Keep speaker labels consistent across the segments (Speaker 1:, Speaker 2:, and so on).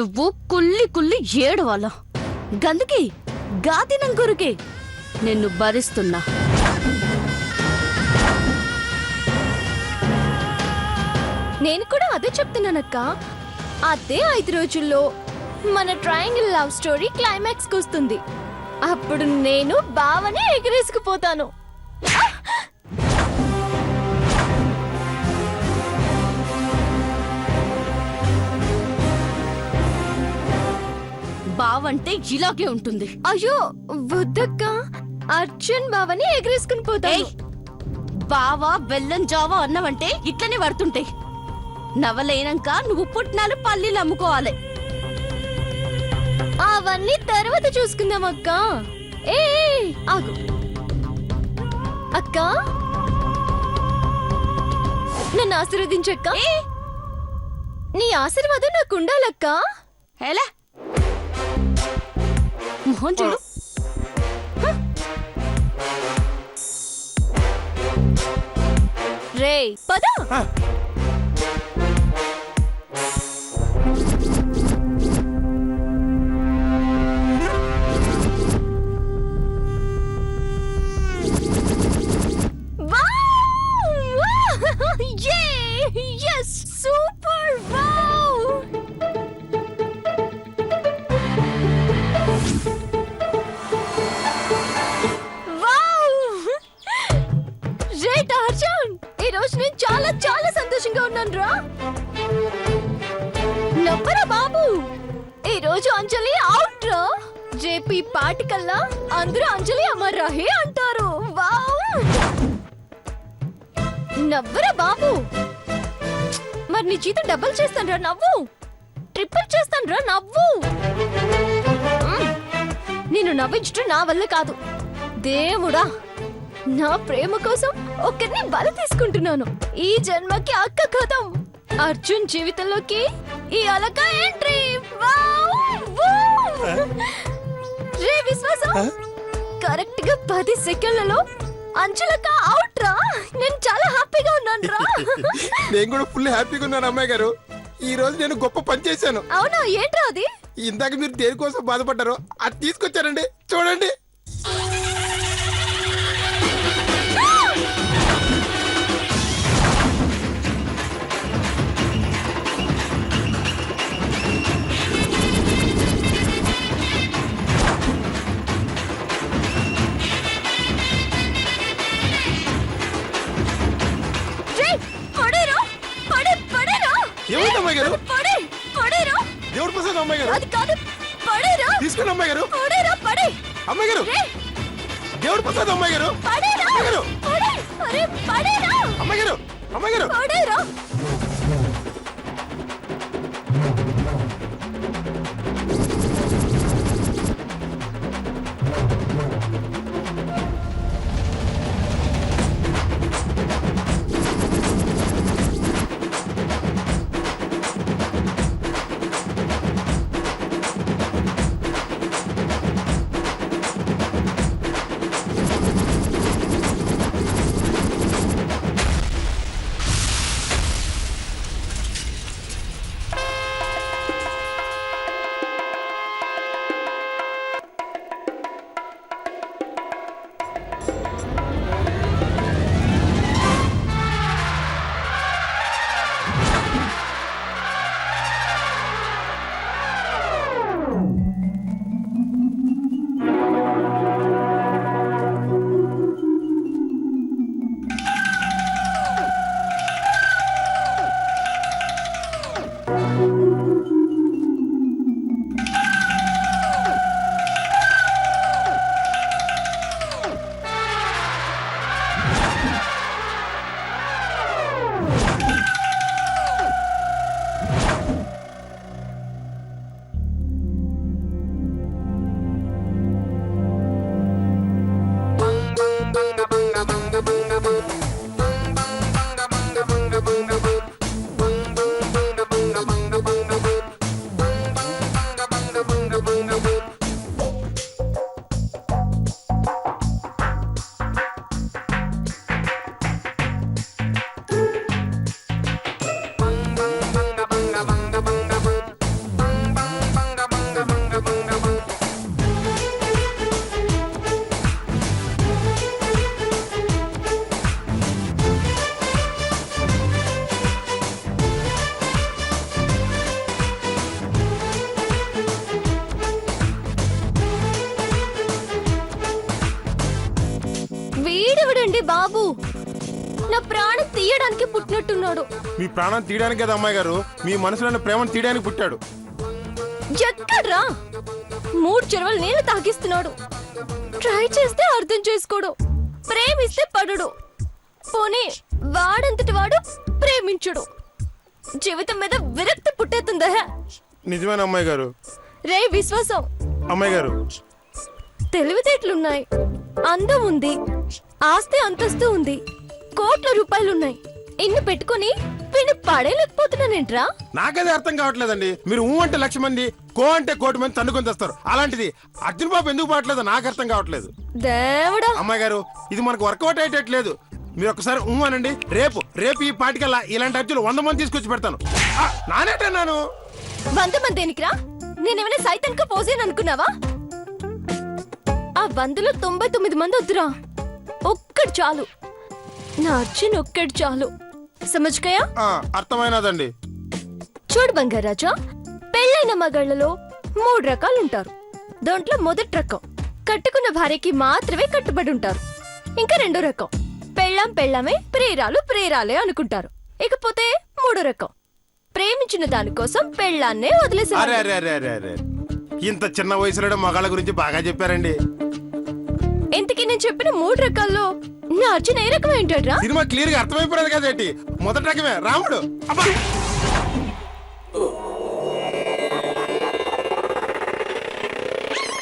Speaker 1: నువ్వు కుల్లి కుల్లి ఏడవాల గందుకి గాదినం గురికి నిన్ను భరిస్తున్నా.
Speaker 2: నేను కూడా అదే చెప్తున్నానక్క. అదే 5 రోజుల్లో మన ట్రయాంగిల్ లవ్ స్టోరీ క్లైమాక్స్ కు వస్తుంది. అప్పుడు నేను బావని ఎగిరేసుకుపోతాను.
Speaker 1: బావంటే ఇలాగే ఉంటుంది.
Speaker 2: అయ్యో వద్దక్క, అర్జున్ బావని ఎగిరేసుకుని పోతాను.
Speaker 1: బావా బెల్లం జావా అన్నవంటే ఇట్లనే పడుతుంటాయి. నవలైనాక నువ్వు పుట్నాలు పల్లీలు అమ్ముకోవాలి.
Speaker 2: అవన్నీ తర్వాత చూసుకుందాం అక్క. ఏ ఆగు అక్క, నన్ను ఆశీర్వదించక్క. నీ ఆశీర్వాదం నాకు ఉండాలక్క.
Speaker 1: ఎలా మొహం చూడు.
Speaker 2: రే పద. Super wow. రేట్ అర్జున్, ఈ రోజు నేను చాలా చాలా సంతోషంగా ఉన్నాను రా. నవ్వరా బాబు, ఈ రోజు అంజలి అవుట్ రా. రేపు ఈ పాటికల్లా అందరూ అంజలి అమర్ రహే అంటారు. వావ్, నవ్వరా బాబు. మరి నీ జీతం డబుల్ చేస్తాను రా, నవ్వు. ట్రిపుల్ చేస్తాను రా, నవ్వు. నేను నవ్వించడం నా వల్ల కాదు. దేవుడా, నా ప్రేమ కోసం ఒకరిని బలి తీసుకుంటున్నాను. ఈ జన్మకి అక్క కథం. అర్జున్ జీవితంలోకి ఈ అలక ఎంట్రీ. రే విశ్వాసం, కరెక్ట్ గా 10 సెకండ్లలో అంజలక అవుట్ రా. నేను చాలా హ్యాపీగా ఉన్నాను రా.
Speaker 3: నేను కూడా ఫుల్ హ్యాపీగా ఉన్నాను అమ్మాయి గారు. ఈ రోజు నేను గొప్ప పని చేశాను.
Speaker 2: అవునా, ఏంట్రా అది?
Speaker 3: ఇందాక మీరు దేనికోసం బాధపడ్డారో అది తీసుకొచ్చారండి, చూడండి. ఏమైంది అమ్మాయి గారు? దేవుడు ప్రసాద్ అమ్మాయి గారు.
Speaker 2: అది కాదు, పడేరా.
Speaker 3: తీసుకోండి అమ్మాయి గారు.
Speaker 2: పడేరా, పడే.
Speaker 3: అమ్మాయి గారు, దేవుడు ప్రసాద్ అమ్మాయి గారు.
Speaker 2: పడేరా,
Speaker 3: అమ్మాయి గారు,
Speaker 2: పడే. అరే పడేరా,
Speaker 3: అమ్మాయి గారు, అమ్మాయి గారు.
Speaker 2: పడేరా. ప్రాణం తీయడానికి పుట్టినట్టున్నాడు.
Speaker 3: మీ ప్రాణం తీయడానికి కదా అమ్మాయి గారు, మీ మనసులోని ప్రేమను తీయడానికి పుట్టాడు.
Speaker 2: ఎక్కడ్రా 3 చెరువులు నీళ్లు తాగిస్తున్నాడు. ట్రై చేస్తే అర్థం చేసుకోడు, ప్రేమిస్తే పడడు. పోనీ వాడంతటి వాడు ప్రేమించుడు. జీవితం మీద విరక్తి పుట్టేతుందా?
Speaker 3: నిజమేనా అమ్మాయి గారు?
Speaker 2: రే విశ్వాసం,
Speaker 3: అమ్మాయి గారు
Speaker 2: తెలివితేటలున్నాయి, అందం ఉంది, ఆస్తి అంతస్తు ఉంది, కోట్ల రూపాయలున్నాయి. ఇన్ని పెట్టుకుని వీడిని పడేయలేకపోతున్నానేంట్రా?
Speaker 3: నాకదే అర్థం కావట్లేదండి. మీరు ఊ అంటే 1,00,000 మంది, కో అంటే 1,00,00,000 మంది తన్నుకొని తెస్తారు. అలాంటిది అర్జున్ బాబు ఎందుకు పడట్లేదు నాకు అర్థం కావట్లేదు.
Speaker 2: దేవుడా,
Speaker 3: అమ్మాయి గారు ఇది మనకు వర్కౌట్ అయ్యేటట్లేదు. మీరు ఒకసారి ఊ అనండి. రేపు ఈ పాటికల్లా ఇలాంటి అర్జులు 100 మంది తీసుకొచ్చి పెడతాను. నానేటన్నాను
Speaker 2: 100 మంది దేనికిరా? నేనేమైనా సైతాన్గా పోసేను అనుకున్నావా? ఆ 100లో 99 మంది వద్దురా, ఒక్కడు చాలు. నా అర్జున్ ఒక్కడు చాలు. సమజ్కయా?
Speaker 3: అర్థమైనదండి.
Speaker 2: చూడు బంగారాజా, పెళ్ళైన మగాళ్లలో 3 రకాలుంటారు. దాంట్లో మొదటి రకం కట్టుకున్న భార్యకి మాత్రమే కట్టుబడి ఉంటారు. ఇంకా 2వ రకం పెళ్ళామే ప్రేరాలే అనుకుంటారు. ఇకపోతే 3వ రకం ప్రేమించిన దానికోసం పెళ్ళాన్నే వదిలేసారు.
Speaker 3: అరే ఇంత చిన్న వయసులో మగాళ్ళ గురించి బాగా చెప్పారండి.
Speaker 2: ఇంతకీ నేను చెప్పిన 3 రకాల్లో నా అర్జున్ ఏ రకం ఏంటరా?
Speaker 3: సినిమా క్లియర్ గా అర్థమైపోయింది కదేంటి? మొదటి రకమే రాముడు. అబ్బా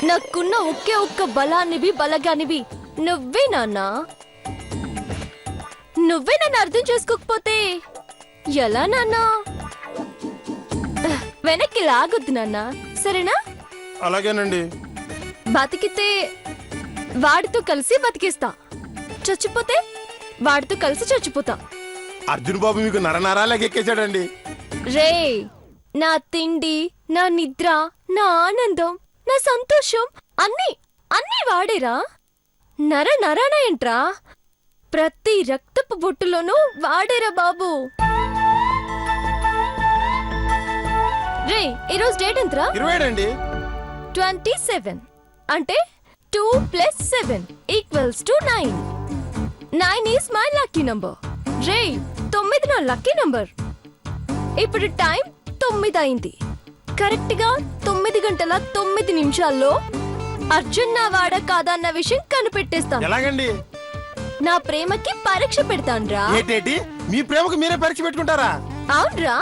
Speaker 2: నాకున్న ఒకే ఒక్క బలగానివి నువ్వే నాన్నా. నువ్వే నన్ను అర్థం చేసుకోకపోతే ఎలా నాన్నా? వెనక్కి లాగొద్దు నాన్నా, సరేనా?
Speaker 3: అలాగేనండి.
Speaker 2: బతికితే వాడితో కలిసి బతికిస్తా, చచ్చిపోతే వాడితో కలిసి చచ్చిపోతా.
Speaker 3: అర్జున్ బాబు మీకు నరనరాలకి ఎక్కేశాడండి.
Speaker 2: రే, నా తిండి, నా నిద్ర, నా ఆనందం, నా సంతోషం అన్నీ వాడేరా. నరానా ఏంట్రా? ప్రతి రక్తపు బొట్టులోనూ వాడేరా బాబు. రే, ఈరోజు డేట్ ఎంతరా?
Speaker 3: 27 అండి.
Speaker 2: 27 అంటే 2 + 7 = 9. 9 ఈస్ మై లక్కీ నంబర్. రే, 9 నా లక్కీ నంబర్. ఇప్పుడు టైం 9 అయింది. కరెక్ట్ గా 9 గంటల 9 నిమిషాల్లో అర్జున్ నా వాడా కాదా అన్న విషయం కనిపెట్టేస్తాను.
Speaker 3: ఎలాగండి?
Speaker 2: నా ప్రేమకి పరీక్ష పెడతాన్రా.
Speaker 3: ఏంటేటి? మీ ప్రేమకు మీరే పరీక్ష పెట్టుకుంటారా?
Speaker 2: అవునరా.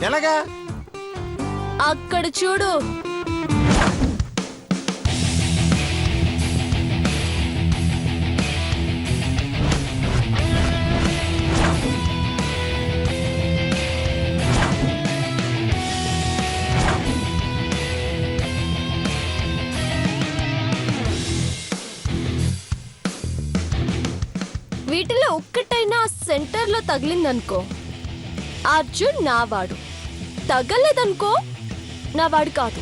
Speaker 3: ఎలాగా?
Speaker 2: అక్కడ చూడు. వీటిలో ఒక్కటైనా సెంటర్ లో తగిలిందనుకో అర్జున్ నా వాడు, తగ్గలేదనుకో నా వాడు కాదు.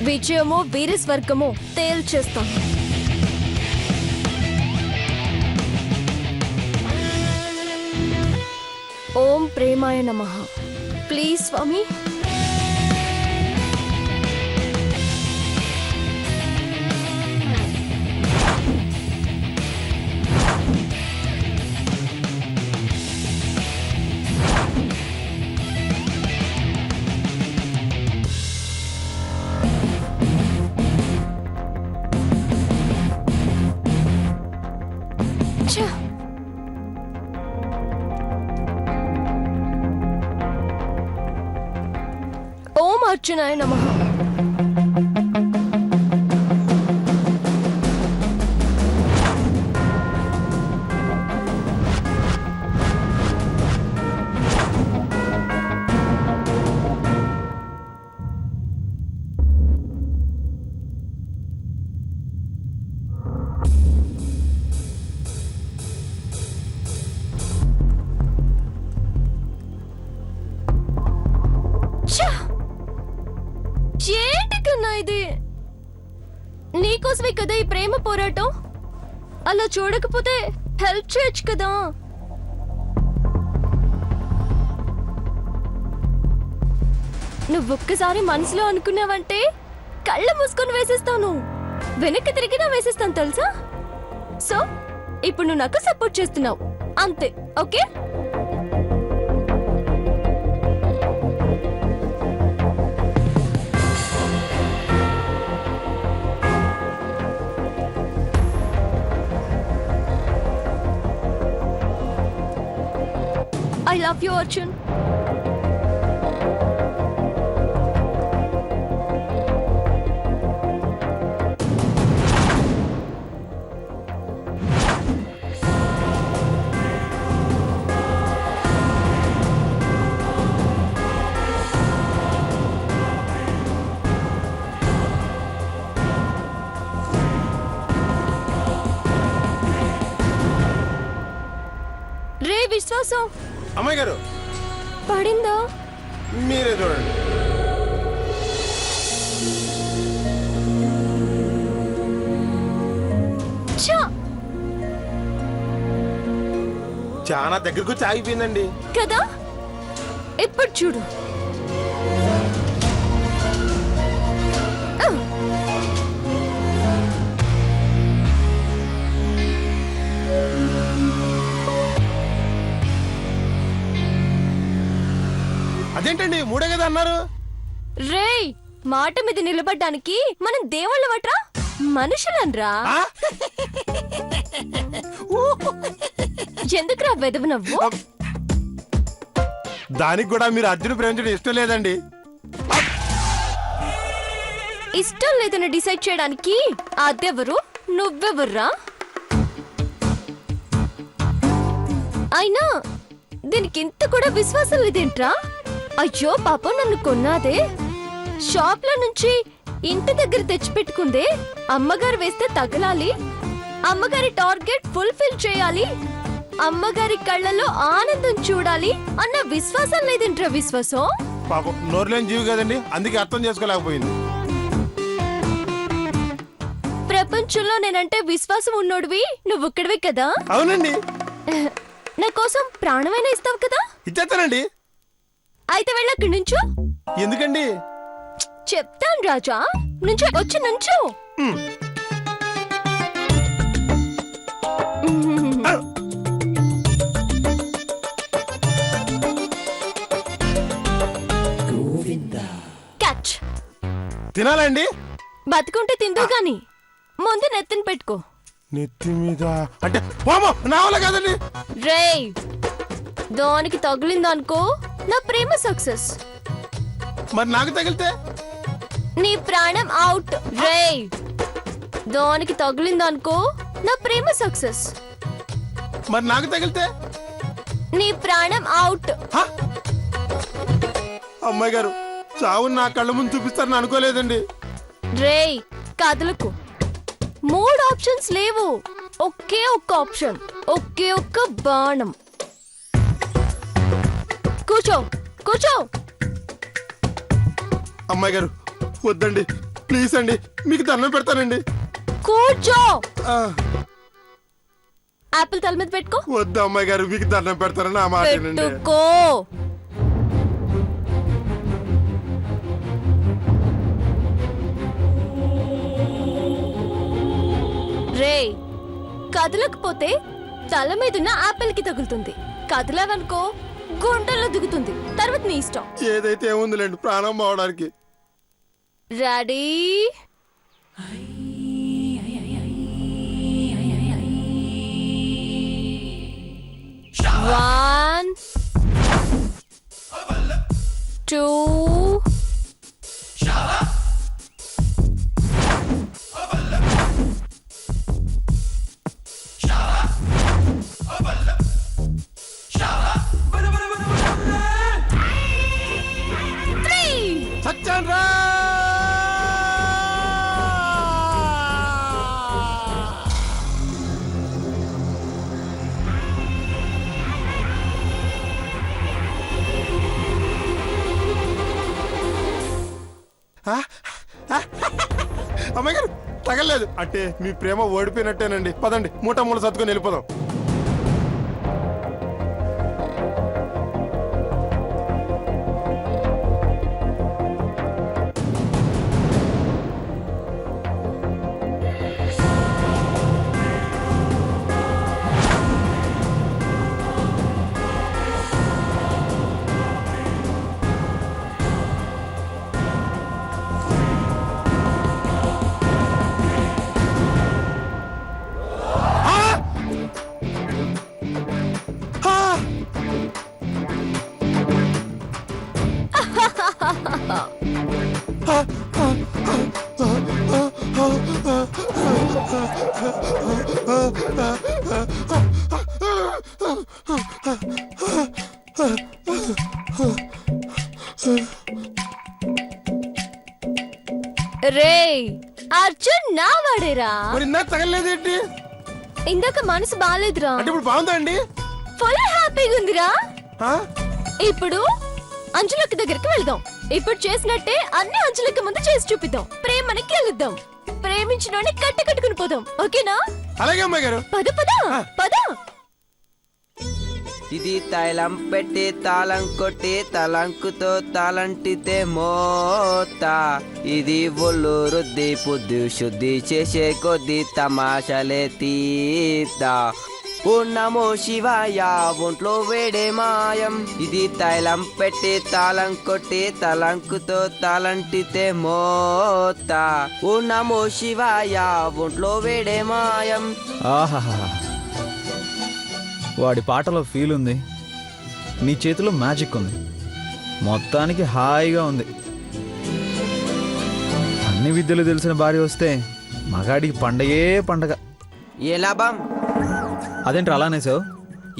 Speaker 2: విజయమో వీర స్వర్గమో తేల్చేస్తాం. ఓం ప్రేమాయ నమః. ప్లీజ్ స్వామి. ఓం అర్జునాయ నమః. ఏంటికన్నా ఇది? నీకోసమే కదా ఈ ప్రేమ పోరాటం. అలా చూడకపోతే హెల్ప్ చేయొచ్చు కదా. నువ్వొక్కసారి మనసులో అనుకున్నావంటే కళ్ళు మూసుకొని వేసేస్తాను, వెనక్కి తిరిగినా వేసేస్తాను తెలుసా. సో ఇప్పుడు నువ్వు నాకు సపోర్ట్ చేస్తున్నావు అంతే. Okay I love you Arjun. రే విశ్వాసం
Speaker 3: అమ్మాయి గారు
Speaker 2: పడిందా?
Speaker 3: మీరే చూడండి.
Speaker 2: ఛా!
Speaker 3: చాలా దగ్గరకు వచ్చి ఆగిపోయిందండి.
Speaker 2: కదా ఇప్పుడు చూడు.
Speaker 3: అదేంటండి మూడే కదా అన్నారు?
Speaker 2: రేయ్ మాట మీద నిలబడ్డానికి మనం దేవుళ్ళవట్రా, మనుషులనరా.
Speaker 3: ఆ?
Speaker 2: ఎందుకురా వెదవు నవ్వు?
Speaker 3: దానికి కూడా మీరు అర్జున్ ప్రేమించడం ఇష్టం లేదండి.
Speaker 2: ఇష్టం లేదని డిసైడ్ చేయడానికి అదెవరు నువ్వెవర్రా? అయినా దీనికి ఇంత కూడా విశ్వాసం లేదేంట్రా? అయ్యో పాపం నన్ను కొన్నాదే, షాప్ లో నుంచి ఇంటి దగ్గర తెచ్చిపెట్టుకుందే, అమ్మగారు వేస్తే తగలాలి, అమ్మగారి టార్గెట్ ఫుల్ఫిల్ చేయాలి, అమ్మగారి కళ్ళలో ఆనందం చూడాలి అన్న విశ్వాసం లేదేంట్రా? విశ్వాసం
Speaker 3: పాపం నోరులేని జీవి కదండి, అందుకే అర్థం చేసుకోలేకపోయింది.
Speaker 2: ప్రపంచంలో నేనంటే విశ్వాసం ఉన్నోడివి నువ్వు ఇక్కడివి కదా.
Speaker 3: అవునండి,
Speaker 2: నా కోసం ప్రాణమైనా ఇస్తావు కదా.
Speaker 3: ఇచ్చేస్తానండి.
Speaker 2: అయితే వెళ్ళి అక్కడి నుంచు.
Speaker 3: ఎందుకండి?
Speaker 2: చెప్తాను రాజా, నుంచో వచ్చి నుంచో. క్యాచ్.
Speaker 3: తినాలండి?
Speaker 2: బతుకుంటే తిందు గాని ముందు నెత్తిన పెట్టుకో.
Speaker 3: నెత్తి మీద అంటే వామో, నా వల్ల కాదండి.
Speaker 2: రేయ్ దానికి తగిలిందనుకో నా ప్రేమ సక్సెస్,
Speaker 3: మరి నాకు తగిలితే
Speaker 2: నీ ప్రాణం అవుట్. రేయ్ దానికి తగిలిందనుకో నా ప్రేమ సక్సెస్,
Speaker 3: మరి నాకు తగిలితే
Speaker 2: నీ ప్రాణం అవుట్.
Speaker 3: హ? అమ్మాయి గారు చావుని నా కళ్ళ ముందు చూపిస్తారని అనుకోలేదండి.
Speaker 2: రేయ్ కదలకు, 3 ఆప్షన్స్ లేవు, ఒకే ఒక్క ఆప్షన్, ఒకే ఒక్క బాణం. కూర్చో కూర్చో.
Speaker 3: అమ్మాయి గారు వద్దండి, ప్లీజ్ అండి, మీకు దండం పెడతానండి.
Speaker 2: కూర్చో.
Speaker 3: ఆ,
Speaker 2: ఆపిల్ తల మీద పెట్టుకో.
Speaker 3: వద్దు అమ్మాయి గారు, మీకు దండం పెడతారని ఆ మాట వినండి.
Speaker 2: పెట్టుకో. రేయ్ కదలకపోతే తల మీదున్న ఆపిల్ కి తగులుతుంది, కదలవనుకో గుంటల్లో దిగుతుంది, తర్వాత నీ ఇష్టం.
Speaker 3: ఏదైతే ఏముందిలేండి, ప్రాణం పోవడానికి.
Speaker 2: రెడీ? 1 2
Speaker 3: సచ్చాన్ రా. అమ్మాయి గారు తగలేదు అంటే మీ ప్రేమ ఓడిపోయినట్టేనండి. పదండి, మూట మూల సర్దుకొని వెళ్ళిపోదాం.
Speaker 2: రే అర్జున్ నా వాడేరా.
Speaker 3: మరి ఇందాక తగలేదేంటి?
Speaker 2: ఇందాక మనసు బాగాలేదురా.
Speaker 3: అంటే ఇప్పుడు బాగుందా అండి?
Speaker 2: ఫుల్ హ్యాపీగా ఉందిరా.
Speaker 3: ఆ?
Speaker 2: ఇప్పుడు అంజులక్క దగ్గరికి వెళ్దాం. ఇప్పుడు చేసినట్టే అన్ని అంజులక్క ముందు చేసి చూపిద్దాం. ప్రేమని గెలుద్దాం. ప్రేమించినోని కట్టుకుని పోదాం. ఓకేనా?
Speaker 3: అలాగే అమ్మాయి గారు.
Speaker 2: పద పద పద.
Speaker 4: ఇది తైలం పెట్టి తాళం కొట్టి తలంకుతో తాళంటితే మోత. ఇది ఒళ్ళు రుద్ది పొద్దు శుద్ధి చేసే కొద్ది తమాషలే తీద్దా. ఓ నమో శివాయ ఒంట్లో వేడే మాయం. ఇది తైలం పెట్టి తాళం కొట్టి తలంకుతో తాళంటితే మోత. ఓ నమో శివాయ ఒంట్లో వేడే మాయం.
Speaker 5: ఆహాహా, వాడి పాటలో ఫీల్ ఉంది, నీ చేతిలో మ్యాజిక్ ఉంది. మొత్తానికి హాయిగా ఉంది. అన్ని విద్యలు తెలిసిన భార్య వస్తే మగాడికి పండగే పండగ.
Speaker 4: ఏ లాభం?
Speaker 5: అదేంటి అలానే సార్?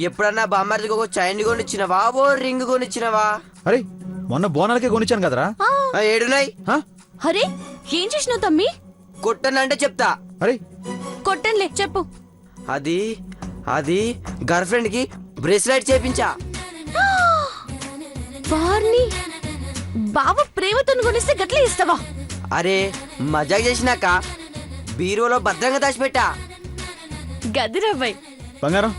Speaker 4: ఎప్పుడన్నా బామ్మర్దికి ఒక చైన్ కొనిచ్చినవా ఓ రింగ్ కొనిచ్చినవా?
Speaker 5: అరే మొన్న బోనాలకే కొనిచ్చాను కదరా.
Speaker 4: ఏడున్నాయి?
Speaker 5: హా?
Speaker 1: అరే ఏం చేసినావు తమ్మి?
Speaker 4: కొట్టనంటే చెప్తా.
Speaker 5: అరే
Speaker 1: కొట్టంలే చెప్పు.
Speaker 4: అది అది గర్ల్ ఫ్రెండ్ కి బ్రేస్లెట్ చేపించా.
Speaker 1: వారిని బావ ప్రేమతో కొనిస్తే గట్లే ఇస్తావా?
Speaker 4: అరే మజాక్ చేసినాక బీరువాలో భద్రంగా దాచిపెట్టా.
Speaker 1: గదిరవ్వై.
Speaker 5: బంగారం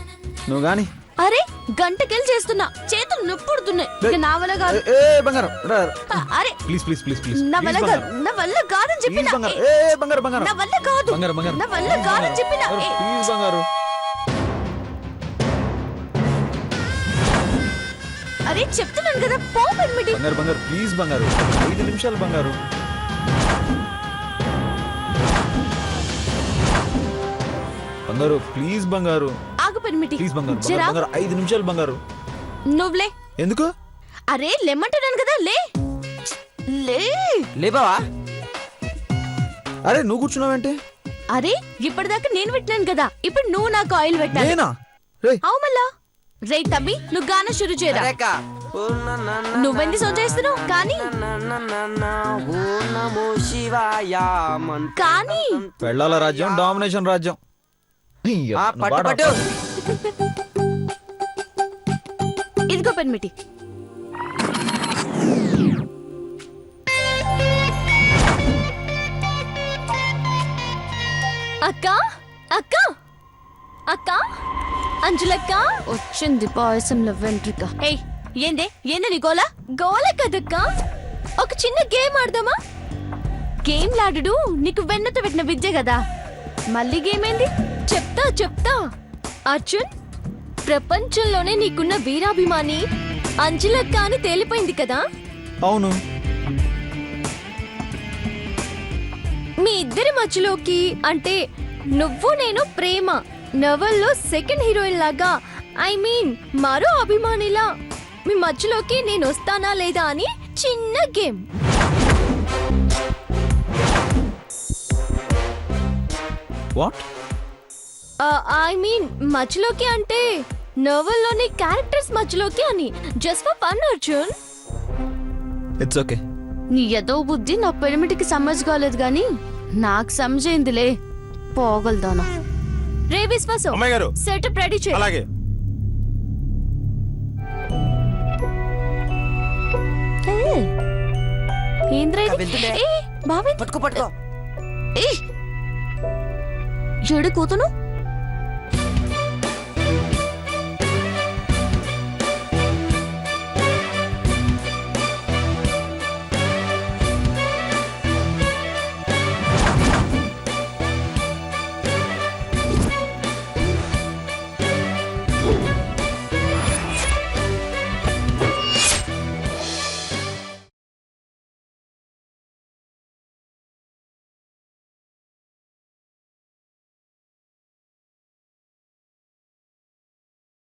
Speaker 5: నువ్వు గాని.
Speaker 1: అరే గంటకెళ్ళి చేస్తున్నా, చేతులు నొప్పుడుతున్నాయి. ఇక నా వల్ల కాదు.
Speaker 5: బంగారం
Speaker 1: అరే
Speaker 5: ప్లీజ్ ప్లీజ్ ప్లీజ్ ప్లీజ్
Speaker 1: నా వల్ల కాదు, నా వల్ల కాదని చెప్పిన.
Speaker 5: బంగారం బంగారం
Speaker 1: నా వల్ల కాదు,
Speaker 5: బంగారం బంగారం
Speaker 1: నా వల్ల కాదని చెప్పిన.
Speaker 5: ప్లీజ్ బంగారు.
Speaker 1: అరే చెప్తున్నాను కదా పో పెన్మిటి.
Speaker 5: బంగారు బంగారు ప్లీజ్ బంగారు, 5 నిమిషాలు బంగారు. బంగారు ప్లీజ్ బంగారు,
Speaker 1: ఆగు పెన్మిటి.
Speaker 5: ప్లీజ్ బంగారు
Speaker 1: జరా
Speaker 5: బంగారు 5 నిమిషాలు బంగారు.
Speaker 1: నువ్వులే.
Speaker 5: ఎందుకు?
Speaker 1: అరే లెమ్మంటున్నాను కదా, లే లే.
Speaker 4: లేబావా?
Speaker 5: అరే నువ్వు కూర్చున్నావంటే?
Speaker 1: అరే ఇప్పటిదాకా నేను పెట్టినాను కదా, ఇప్పుడు నువ్వు నాకు ఆయిల్ పెట్టాలి.
Speaker 5: నేనా? రే
Speaker 1: అవు మళ్ళా రే తమ్మి నువ్వు గాన షురు చేయరా.
Speaker 4: అరేక. ఓ నా నా నా
Speaker 1: నువ్వెంది సో చేస్తున్నావు కానీ
Speaker 4: నా నా నా నా. ఓ నమో శివాయ మంత్రం.
Speaker 1: కానీ
Speaker 5: పెళ్ళాల రాజ్యం డామినేషన్ రాజ్యం. అయ్యో,
Speaker 4: ఆ,
Speaker 5: నువ్వు
Speaker 4: పట్టు
Speaker 5: పాడు.
Speaker 4: పట్టు.
Speaker 1: ఇదిగో పెన్మిటి.
Speaker 2: అక్క అక్క అక్క అంజులక్క
Speaker 1: వచ్చింది పాయసంలో వెంట్రిక. ఏయ్ ఏందే ఏందే నీ గోలా?
Speaker 2: గోల కదక్క, ఒక చిన్న గేమ్ ఆడదామా?
Speaker 1: గేమ్ లాడు నీకు వెన్నతో పెట్టిన విద్య కదా, మళ్ళీ గేమ్ ఏంది?
Speaker 2: చెప్తా చెప్తా. అర్జున్, ప్రపంచంలోనే నీకున్న వీరాభిమాని అంజులక్క అని తేలిపోయింది కదా.
Speaker 5: అవును.
Speaker 2: మీ ఇద్దరి మధ్యలోకి అంటే నువ్వు నేను ప్రేమ నవల్లో సెకండ్ హీరోయిన్ లాగా, ఐ మీన్ మరో అభిమానిలా మీ మధ్యలోకి నేను వస్తానా లేదా అని చిన్న గేమ్.
Speaker 5: వాట్?
Speaker 2: ఐ మీన్ మధ్యలోకి అంటే నవల్లోని క్యారెక్టర్స్ మధ్యలోకి అని. Just for fun Arjun.
Speaker 5: It's okay.
Speaker 1: నీ ఏదో బుద్ధి నా పెనిమిటికి సమజ్ కాలేదు గాని నాకు సమజైందిలే. పోగలదానా.
Speaker 2: రే విశ్వాసం,
Speaker 3: అమ్మాయి గారు.
Speaker 2: సెటప్ రెడీ చేయి.
Speaker 3: అలాగే.
Speaker 1: ఏంద్రా ఇది?
Speaker 4: వెళ్తుండే.
Speaker 1: ఏ బాబే
Speaker 4: పట్టుకో పట్టుకో.
Speaker 1: ఏ ఏడు కూతును